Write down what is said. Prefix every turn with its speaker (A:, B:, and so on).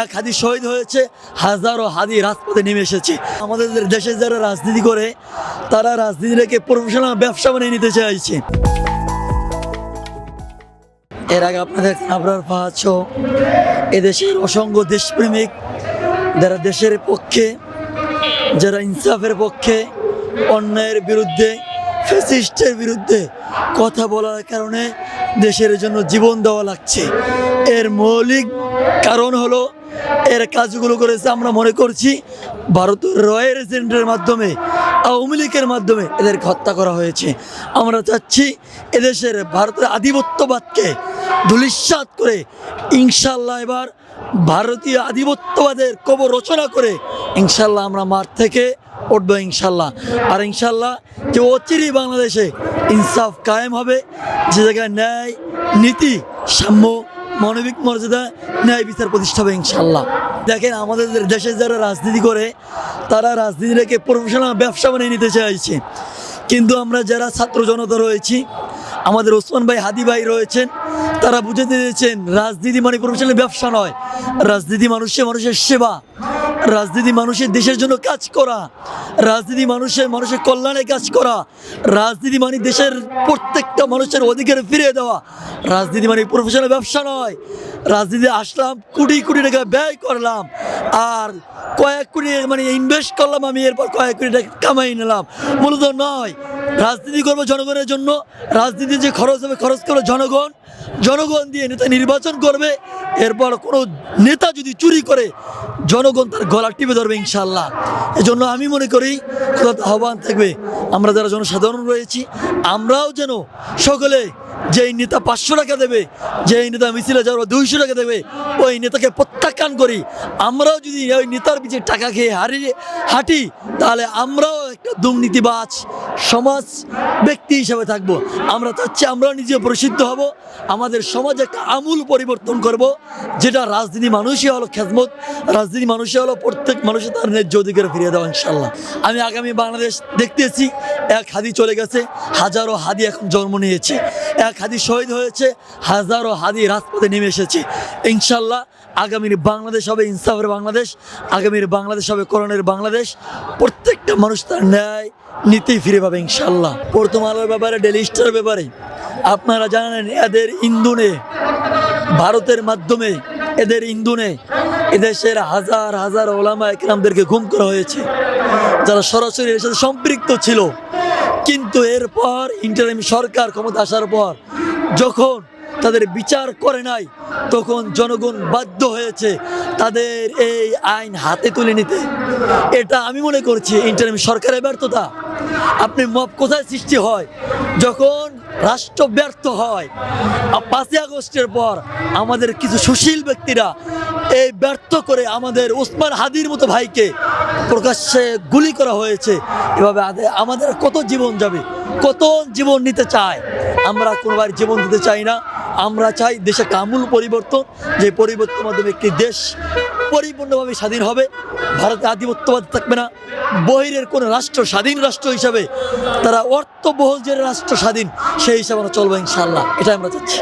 A: এক হাদি শহীদ হয়েছে, হাজারো হাদি রাজপথে নেমে এসেছে। আমাদের দেশে যারা রাজনীতি করে তারা রাজনীতিটাকে প্রফেশনাল ব্যবসা বানিয়ে নিতে চাইছে। এর আগে আপনাদের আবরার পাচ্ছ এদেশের অসংখ্য দেশপ্রেমিক যারা দেশের পক্ষে, যারা ইনসাফের পক্ষে, অন্যায়ের বিরুদ্ধে, ফ্যাসিস্টের বিরুদ্ধে কথা বলার কারণে দেশের জন্য জীবন দেওয়া লাগছে। এর মৌলিক কারণ হলো এর কাজগুলো করেছে আমরা মনে করছি ভারতের রয়্যাল এজেন্টের মাধ্যমে, আওয়ামী লীগের মাধ্যমে এদের হত্যা করা হয়েছে। আমরা চাচ্ছি এদেশের ভারতের আধিপত্যবাদকে ধূলিসাৎ করে ইনশাল্লাহ এবার ভারতীয় আধিপত্যবাদের কবর রচনা করে ইনশাল্লাহ আমরা মাঠ থেকে উঠবো ইনশাল্লাহ। আর ইনশাল্লাহ যে অচিরেই বাংলাদেশে ইনসাফ কায়েম হবে, যে জায়গায় ন্যায়, নীতি, সাম্য, মানবিক মর্যাদা, ন্যায় বিচার প্রতিষ্ঠা হবে ইনশাল্লাহ। দেখেন আমাদের দেশে যারা রাজনীতি করে তারা রাজনীতিটাকে প্রফেশনাল ব্যবসা বানিয়ে নিতে চাইছে, কিন্তু আমরা যারা ছাত্র জনতা রয়েছি, আমাদের ওসমান ভাই, হাদি ভাই রয়েছেন, তারা বুঝাতে দিয়েছেন রাজনীতি মানে প্রফেশনাল ব্যবসা নয়। রাজনীতি মানুষের সেবা, রাজনীতি মানুষের দেশের জন্য কাজ করা, রাজনীতি মানুষের কল্যাণে কাজ করা, রাজনীতি মানে দেশের প্রত্যেকটা মানুষের অধিকার ফিরিয়ে দেওয়া। রাজনীতি মানে প্রফেশনাল ব্যবসা নয়। রাজনীতি আসলাম, কোটি কোটি টাকা ব্যয় করলাম আর কয়েক কোটি মানে ইনভেস্ট করলাম, আমি এরপর কয়েক কোটি টাকা কামাই নিলাম, মূলত নয়। রাজনীতি করবো জনগণের জন্য। রাজনীতি যে খরচ হবে, খরচ করবে জনগণ দিয়ে নেতা নির্বাচন করবে। এরপর কোনো নেতা যদি চুরি করে জনগণ তার গলা টিপে ধরবে ইনশাল্লাহ। এজন্য আমি মনে করি কোথাও আহ্বান থাকবে, আমরা যারা জনসাধারণ রয়েছি আমরাও যেন সকলে, যেই নেতা 500 টাকা দেবে, যেই নেতা মিছিলে যাওয়ার 200 টাকা দেবে, ওই নেতাকে প্রত্যাখ্যান করি। আমরাও যদি ওই নেতার পিছে টাকা খেয়ে হাঁটি তাহলে আমরাও একটা দুর্নীতিবাজ সমাজ ব্যক্তি হিসাবে থাকবো। আমরা চাচ্ছি আমরাও নিজে প্রসিদ্ধ হব, আমাদের সমাজে একটা আমূল পরিবর্তন করব, যেটা রাজনীতি মানুষই হলো খেদমত, রাজনীতি মানুষই হলো প্রত্যেক মানুষের তার ন্যায্য অধিকার ফিরিয়ে দেওয়া ইনশাল্লাহ। আমি আগামী বাংলাদেশ দেখতেছি, এক হাদি চলে গেছে, হাজারো হাদি এখন জন্ম নিয়েছে। এক হাদি শহীদ হয়েছে, হাজারো হাদি রাজপথে নেমে এসেছে। ইনশাল্লাহ আগামীর বাংলাদেশ হবে ইনসাফের বাংলাদেশ, আগামীর বাংলাদেশ হবে কোরআনের বাংলাদেশ। প্রত্যেকটা মানুষ তার ন্যায় নীতি ফিরে পাবে ইনশাল্লাহ। প্রথম আলোর ব্যাপারে, ডেইলি স্টারের ব্যাপারে আপনারা জানেন এদের ইন্ধনে, ভারতের মাধ্যমে এদের ইন্ধনে এদেশের হাজার হাজার ওলামা একরামদেরকে গুম করা হয়েছে, যারা সরাসরি এর সাথে সম্পৃক্ত ছিল। কিন্তু এরপর ইন্টারিম সরকার ক্ষমতা আসার পর যখন তাদের বিচার করে নাই, তখন জনগণ বাধ্য হয়েছে তাদের এই আইন হাতে তুলে নিতে। এটা আমি মনে করছি ইন্টারিম সরকারের ব্যর্থতা। আপনি মব কোথায় সৃষ্টি হয়? যখন রাষ্ট্র ব্যর্থ হয়। 5ই আগস্টের পর আমাদের কিছু সুশীল ব্যক্তিরা এই ব্যর্থ করে আমাদের ওসমান হাদির মতো ভাইকে প্রকাশ্যে গুলি করা হয়েছে। এভাবে আমাদের কত জীবন যাবে, কত জীবন নিতে চায়। আমরা কোনোবার জীবন দিতে চাই না। আমরা চাই দেশে আমূল পরিবর্তন, যে পরিবর্তনের মাধ্যমে একটি দেশ পরিপূর্ণভাবে স্বাধীন হবে, ভারতে আধিপত্যবাদ থাকবে না। বহিরের কোনো রাষ্ট্র স্বাধীন রাষ্ট্র হিসাবে, তারা অর্থবহুল যে রাষ্ট্র স্বাধীন সেই হিসাবে আমরা চলবো ইনশাল্লাহ, এটাই আমরা চাচ্ছি।